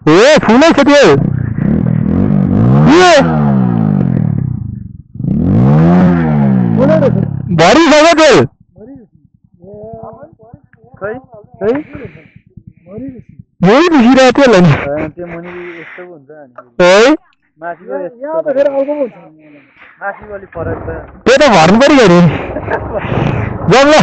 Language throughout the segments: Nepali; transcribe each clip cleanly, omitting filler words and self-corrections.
ए फुलै छ त्यो भरि छ त्यो यही देखिरहेको थियो नि त्यो मुनि यस्तो हुन्छ है माथिको यहाँ त फेरि अल्पो हुन्छ माथिको अलि फरक छ त्यो त भर्नु पर्यो नि जाउँ ल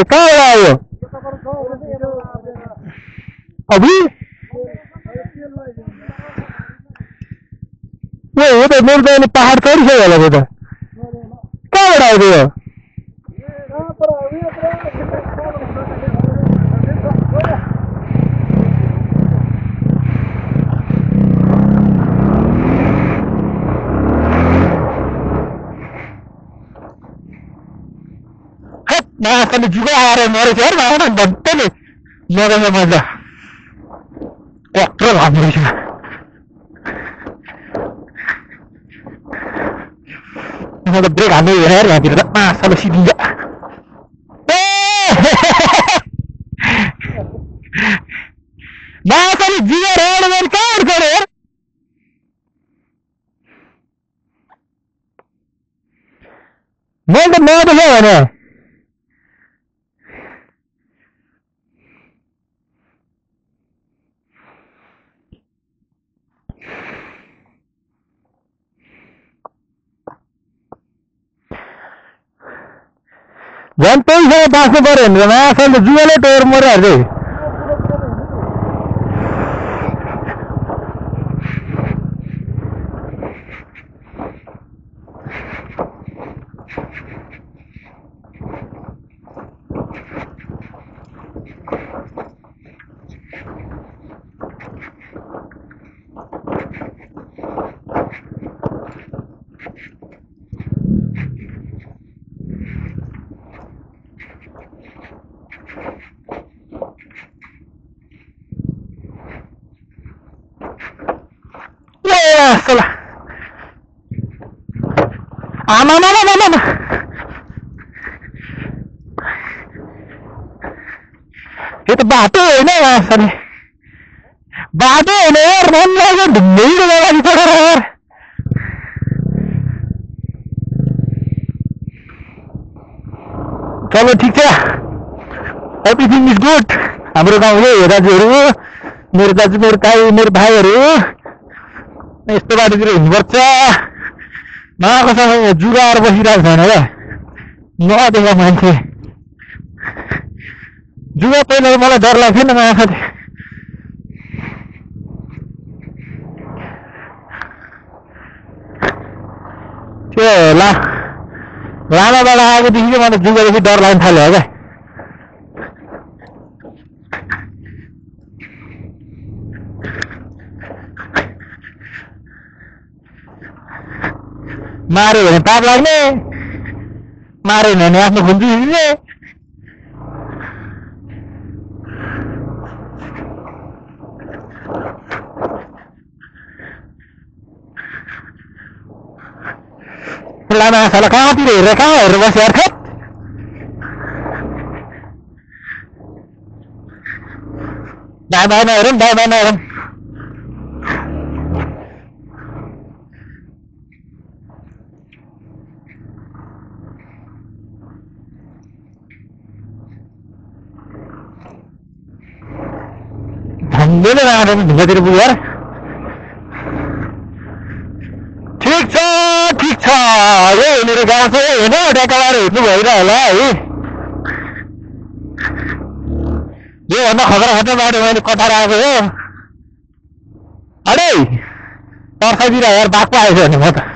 कहाँबाट आयो अभि यो त मेरो त अहिले पहाड चढिसक्यो होला त्यो त कहाँबाट आयो त्यो माछाले जुगा आएर मरेछ हेर न भन्टले मरेछ मजा कत्रो घाम रहेछ म त ब्रेक हाल्नु हेरेर यहाँतिर त माछाले सिधिन्छ माछाले जुगा रहेर मैले कहाँबाट चढ्यो हेर मैले त नदेखेँ भने झन् त्यहीसँग बाँच्नु पर्यो भने माछाले जुवाले टोर मरिहाल्छ आमा यो त बाटो होइन माछाले बाटो होइन यार मन लाग्यो ढुङ्गैको लागि चढेर यार चलो ठिक छ एभ्रिथिङ इज गुड हाम्रो गाउँले दाजुहरू मेरो दाजु मेरो दाइ मेरो भाइहरू यस्तो बाटोतिर हिँड्नुपर्छ नआएकोसँग जुगाएर बसिरहेको छैन क्या नदेखा मान्छे जुगा पहिला मलाई डर लाग्थ्यो नि माछा त्यो लामाबाट आएकोदेखि चाहिँ मलाई जुगादेखि डर लाग्न थाल्यो क्या मार्यो भने पाप लाग्ने मारेन भने आफ्नो खुन्चु दिने लामा साला कहाँतिर हेरेर बस्यो यार खै दाइ नहेरौँ दाइ नहेरौँ ढङ्गले नआएर ढुङ्गातिर पुग्यो यार ठिक छ यो मेरो गाउँ चाहिँ होइन ढाकाबाट हिँड्नु भइरह होला है योभन्दा खतरा बाटो मैले कतार आएको हो अरे तर्साइतिर यार बाघ आएछ भने म त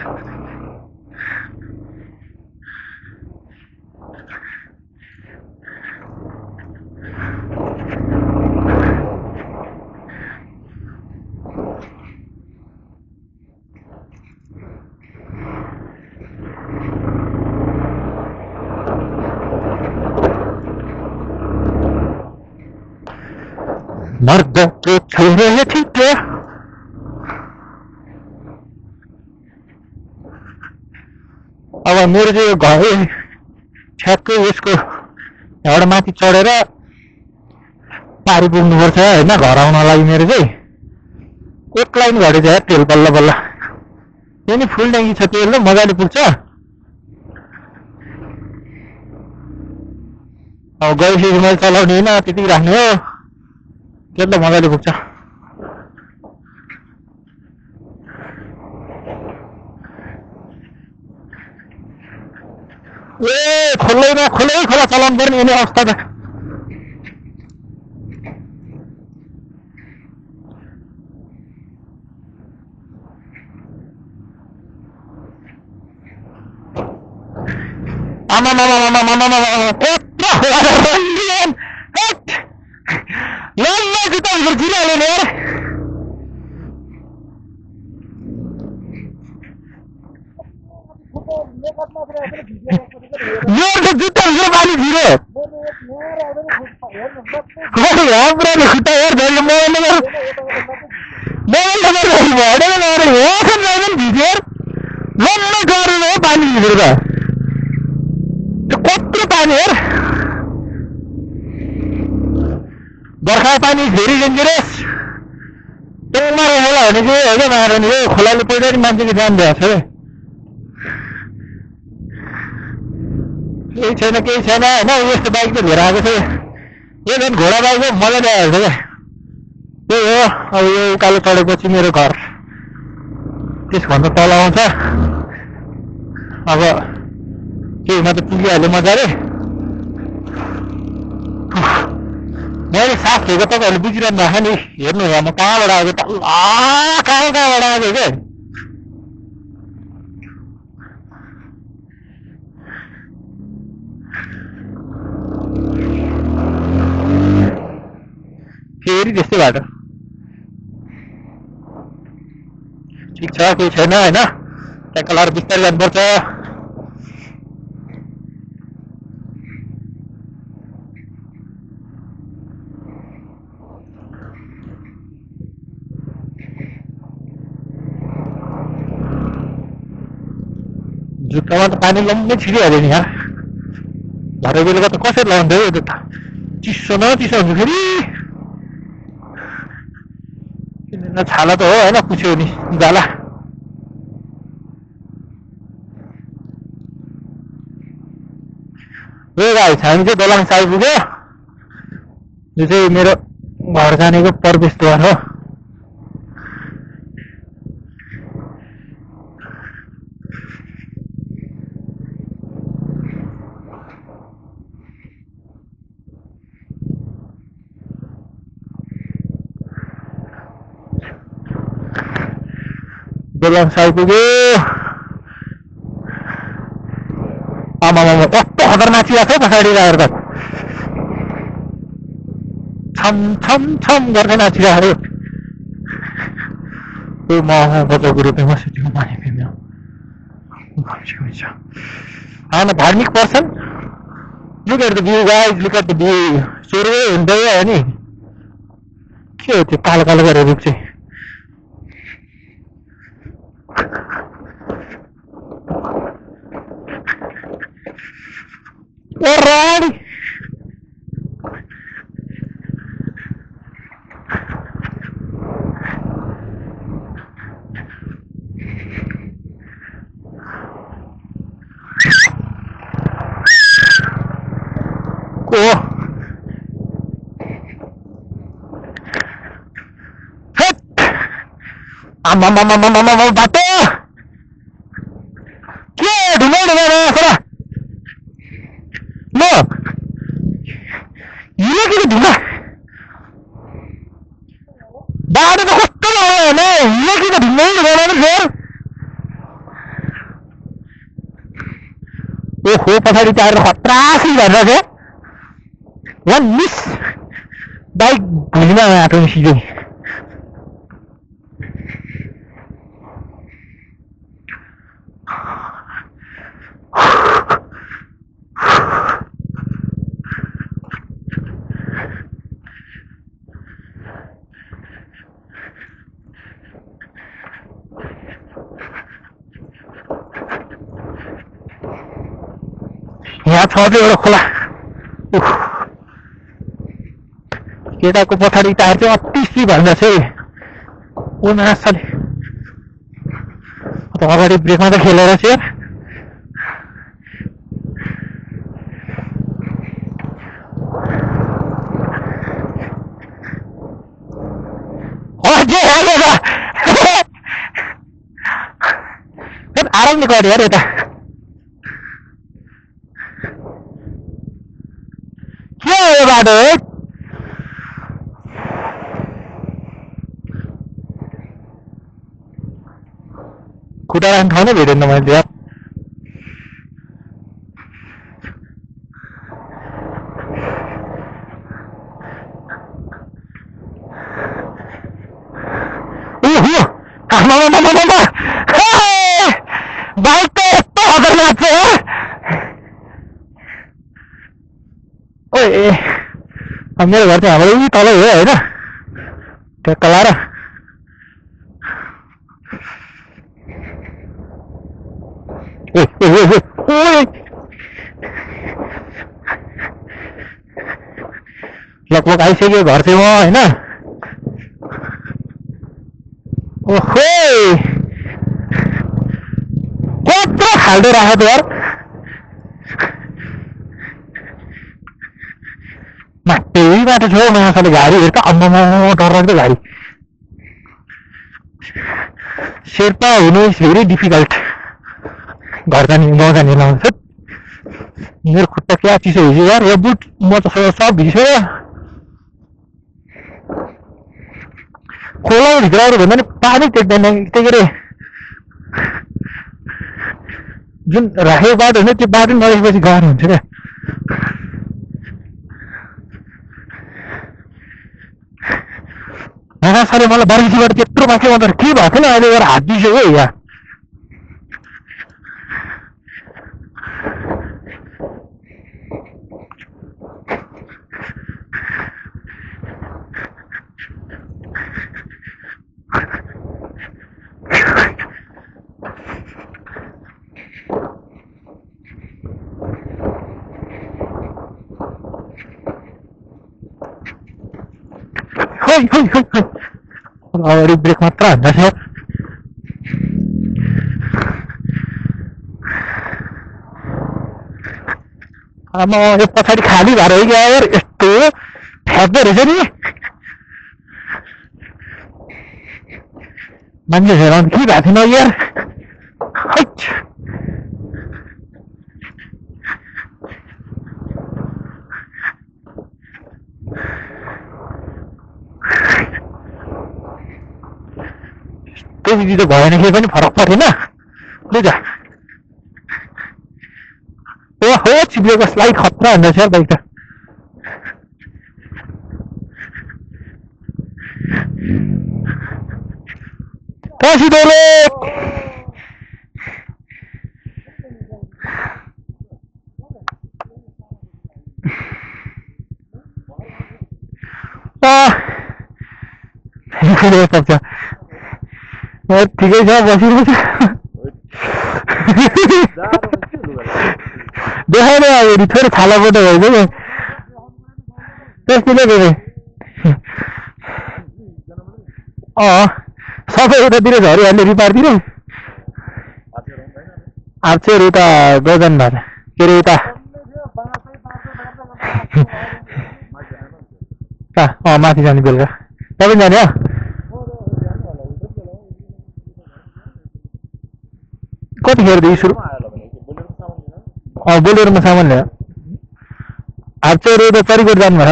मर्दको छोरो छिटो अब मेरो चाहिँ यो घर ठ्याक्कै यसको एउटा माथि चढेर पारी पुग्नुपर्छ होइन घर आउनलाई मेरो चाहिँ एक लाइन घडी चाहिँ तेल बल्ल बल्ल त्यो नि फुल ट्याङ्की छ तेल त मजाले पुग्छ अब गएपछि मैले चलाउने होइन त्यति राख्ने हो तेल त मजाले पुग्छ ए खोल्दैन खोलै खोला चलाउनु पर्ने यिनी अवस्था त जुत्ता पानी फिरो खुट्टा हेर मोबाइल नम्बर भिजेर लम्मै गरेर पानी फिरेर कत्रो पानी हेर बर्खा पानी फेरि डेन्जरस टोङमा होला भने चाहिँ होइन मार नि हो खोलाले पहिला नि मान्छेको जान भएको छ केही छैन होइन यस्तो बाइक त धेरै आएको छ यो झन् घोडा बाइक हो मजाले आएको छ क्या त्यही हो अब यो उकालो चढेपछि मेरो घर त्यसभन्दा तल आउँछ अब केहीमा त पुगिहाल्यो मजाले मैले सास लिएको तपाईँहरूले बुझिरहनु भएको नि हेर्नु म कहाँबाट आएको त कहाँबाट आएको क्या फेरि त्यस्तै बाटो ठिक छ केही छैन होइन ट्याक्क लाएर बिस्तारै जानुपर्छ जुत्तामा त पानी लम्बै छिरिहाल्यो नि यहाँ भरे बेलुका त कसरी लगाउँथ्यो यो जुत्ता चिसो न चिसो हुन्छ फेरि छाला त हो होइन पुछ्यो नि जाला ए गाइस हामी चाहिँ दोलङ आइपुग्यो यो चाहिँ मेरो घर जानेको प्रवेशद्वार हो दोलङ आइपुग्यो आमामा कस्तो खतरनाक चियाएको छ पछाडि राखेर त छम छम छम गर्दै नाचिरहेको त्यो बजाको रूपमा त्यो माने I'm a धार्मिक person look at the view guys look at the view सूर्य हुँदै हो नि के हो त्यो कालो कालो गरेर रुख चाहिँ राडी को आमा बाटो के ढुङ्गा छोरा ल हिँड्यो कि ढुङ्गा बाटो त कस्तो होइन हिँड्यो कि ढुङ्गा फेर ओहो पछाडि टायर खतरासी भएर चाहिँ वान मिस बाइक भुलिमा आएको सिधै यहाँ छ एउटा खोला। केटाको पछाडि टायर चाहिँ अति स्लिप हाल्दैछ है। ओ नासाले अगाडि ब्रेकमा त खेलेर चाहिँ आरामले गऱ्यो यार यता के हो यो बाटो है। खुट्टा राख्ने ठाउँ नै भेटेन मैले यार। बाइक त यस्तो खतरनाक छ ओए। मेरो घर चाहिँ हाम्रो यही तलै हो होइन, ट्याक्क लाएर लगभग आइसक्यो घर चाहिँ म होइन। ओहो कत्रो खाल्डो राखेको यार। त्यही बाटो छ माछाले गाडी हेर त अम्मामा डर लाग्दो गाडी। शेर्पा हुनु इज भेरी डिफिकल्ट। घर जाने गाउँ जाने लाउँछ मेरो खुट्टा क्या चिसो हिजो यार। यो बुट म त सब भिज्यो। खोला भित्र भन्दा नि पानी टेक्दैन के अरे जुन राखेको बाटो होइन त्यो बाटो नदेखेपछि गाह्रो हुन्छ क्या। साह्रै मलाई बारीबाट त्यत्रो माथि आउँदा के भएको थिएन अहिले गएर हात दिइसक्यो है यहाँ। अगाडि ब्रेक मात्र हान्दा छ। आमा यो पछाडि खाली भएर हो क्या यार। यस्तो फ्याक्दो रहेछ नि मान्छे हेराउनु के भएको थिएन यार। त्यति त भएन केही पनि फरक परेन लु जा। ओहो चिप्लेको स्लाइड खतरा हुँदैछ यार बाइक त। सिधोले ठिकै छ बसिरहेको छ। देखाएन अब थोरै छाला फोटो भइदियो नि त्यसले फेरि सबै उतातिर झरिहाल्ने रिपारतिर आर्चेर उता गजन भएर के अरे उता माथि जाने बेलुका तपाईँ जाने हो। कतिखेरदेखि सुरु बोलेरोमा सामान ल्यायो। हाप्चेर उता चरीकोट जानु भएर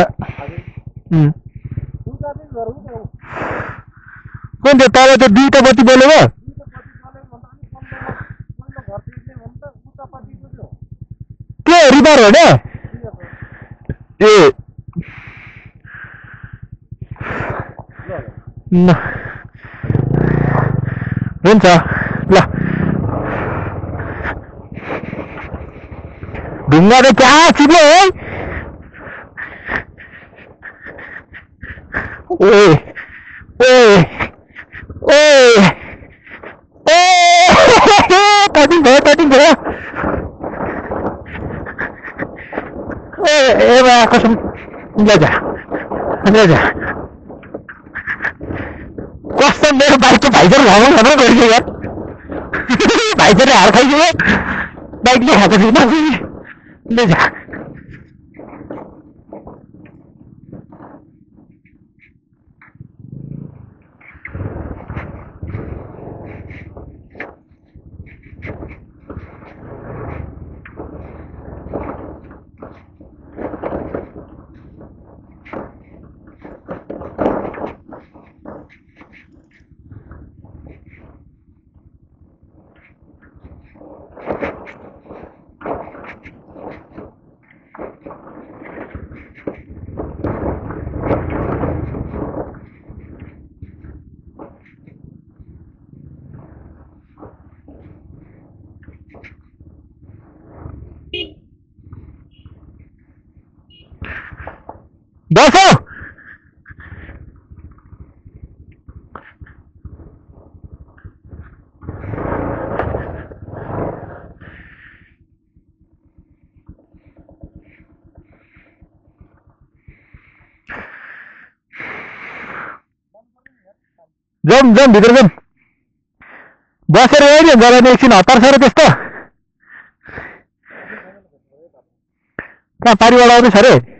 कुन त्यो तल त्यो दुईटा बत्ती बोलेको त्यो रिपार हो क्या। ए हुन्छ ल ढुङ्गा त क्या चिप्लो है। ओए ओए ओए कटिङ भयो ए कसम जा कस्तो मेरो बाइकको भाइजर घाउ खबर गरिदियो यार भाइजरले हार खाइदियो बाइकले खाएको छैन ले जा बसो जाऊँ भित्र जाऊँ बसेर हेऱ्यो गराउने एकछिन हतार छ र त्यस्तो कहाँ पारिबाट आउँदैछ अरे